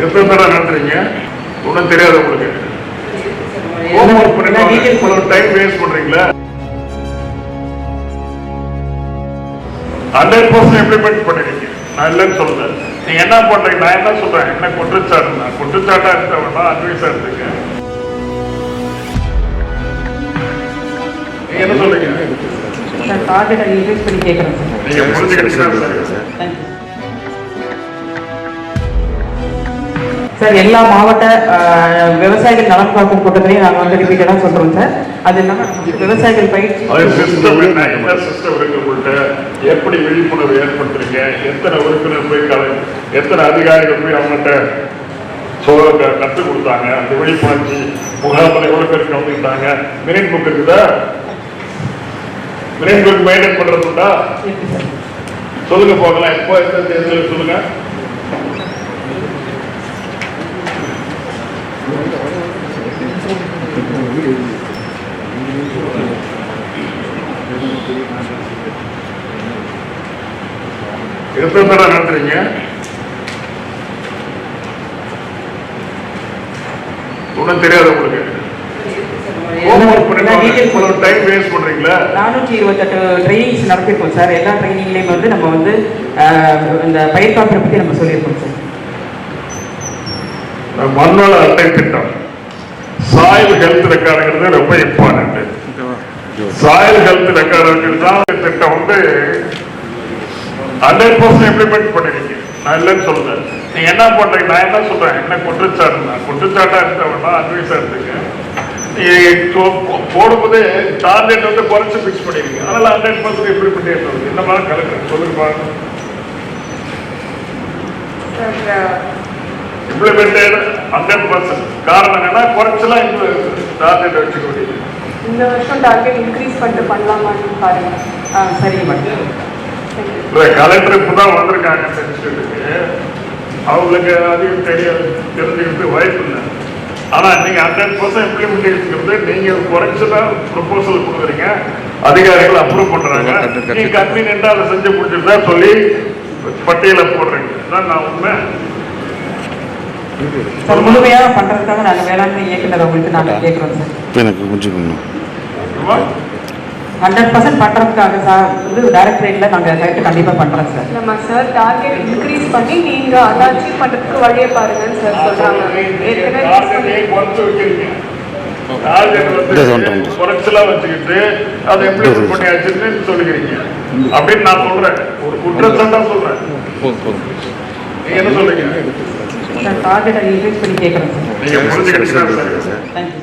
எத்தனை தடவை நடத்துறீங்க? ஒன்றும் தெரியாது உங்களுக்கு. டைம் வேஸ்ட் பண்றீங்களா? 100% இம்ப்ளிமெண்ட் பண்ணிருக்கீங்க. நான் இல்லைன்னு சொல்லல. நீங்க என்ன பண்றீங்க? நான் என்ன சொல்றேன்? என்ன குற்றச்சாட்டா இருக்க வேண்டாம், அட்வைஸா இருந்துங்க. நீங்க என்ன சொல்றீங்க? நீங்க புரிஞ்சுக்கிட்டீங்களா சார்? எல்லா மாவட்ட விவசாயிகள் நலன் காக்கும் கூட்டத்திலையும் நாங்கள் வந்து ரிப்பீட்டடாக சொல்கிறோம் சார். அது இல்லாமல் விவசாயிகள் பயிற்சி சிஸ்டம் என்ன சிஸ்டம் இருக்குங்கள்கிட்ட எப்படி விழிப்புணர்வு ஏற்படுத்துறீங்க? எத்தனை உறுப்பினர் போய் எத்தனை அதிகாரிகள் போய் அவங்கள்ட்ட கற்றுக் கொடுத்தாங்க? அந்த விழிப்புணர்ச்சி முகாமில் எவ்வளோ பேர் கவனித்தாங்க? மினிட் புக் இருக்குதா? மினிட் புக் மெயின்டைன் பண்ணுறதுண்டா? சொல்லுங்க போகலாம். எப்போ எந்த தேர்தல் சொல்லுங்க. எத்தனை தடவை நடத்துறீங்க? ஒன்றும் தெரியாது உங்களுக்கு. டைம் வேஸ்ட் பண்றீங்களா? 428 ட்ரைனிங்ஸ் நடத்திருக்கோம் சார். எல்லா ட்ரைனிங்லையும் வந்து நம்ம வந்து இந்த பயிர் காப்பீடு பற்றி நம்ம சொல்லியிருக்கோம் சார். மண்வள அட்டை திட்டம், சாயில் ஹெல்த் ரெக்கார்டுங்கிறது ரொம்ப இம்பார்ட்டன்ட். சாயில் ஹெல்த் ரெக்கார்டு தான் திட்டம் வந்து 100% இம்ப்ளிமெண்ட் பண்ணிருக்கீங்க. நான் இல்லைன்னு சொல்லல. நீங்க என்ன பண்றீங்க? நான் என்ன சொல்றேன்? என்ன குற்றச்சாட்டா இருக்க வேண்டாம், அட்வைஸா இருந்துங்க. போடும்போது டார்கெட் வந்து குறைச்சு பிக்ஸ் பண்ணிருக்கீங்க. அதனால 100% இம்ப்ளிமெண்ட் என்ன மாதிரி கலெக்டர் சொல்லுங்க பாருங்க. இம்ப்ளிமெண்டட் 100%. காரணம் என்னன்னா குறைச்சலாம் டார்கெட் வச்சுக்க முடியுது. இந்த வருஷம் டார்கெட் இன்க்ரீஸ் பண்ணிட்டு பண்ணலாமான்னு பாருங்க. சரிங்க மேடம். கலெக்டர் இப்பதான் வந்திருக்காங்க இன்ஸ்டியூட்டுக்கு. அவங்களுக்கு அதிகம் தெரிஞ்சுக்கிறது வாய்ப்பு இல்லை. ஆனா நீங்க 100% இம்ப்ளிமெண்டேஷன் நீங்க குறைச்சலா ப்ரொபோசல் கொடுக்குறீங்க, அதிகாரிகள் அப்ரூவ் பண்றாங்க. நீங்க கன்வீனியன்டா அதை செஞ்சு முடிச்சிருந்தா சொல்லி பட்டியலை போடுறீங்க. அதான் நான் உண்மை. முழுமையாக பண்றதுக்காக நாங்கள் வேளாண்மை இயக்குனர் உங்களுக்கு நாங்கள் கேட்குறோம் சார். எனக்கு கொஞ்சம் 100% பண்றதுக்காக சார் வந்து டைரக்டரேட்ல நாங்கள் கரெக்ட் கண்டிப்பாக பண்றோம் சார். நம்ம சார் டார்கெட் இன்க்ரீஸ் பண்ணி நீங்க அதை அச்சீவ் பண்றதுக்கு வழியை பாருங்கன்னு சார் சொல்றாங்க. குறைச்சலா வச்சுக்கிட்டு அதை இம்ப்ளிமெண்ட் பண்ணியாச்சுன்னு சொல்லுகிறீங்க அப்படின்னு நான் சொல்றேன். ஒரு குற்றச்சாட்டா சொல்றேன். நீங்க என்ன சொல்றீங்க? டார்கெட்டை இன்க்ரீஸ் பண்ணி கேட்குறோம் சார். நீங்க புரிஞ்சுக்கிட்டீங்களா? தேங்க்யூ.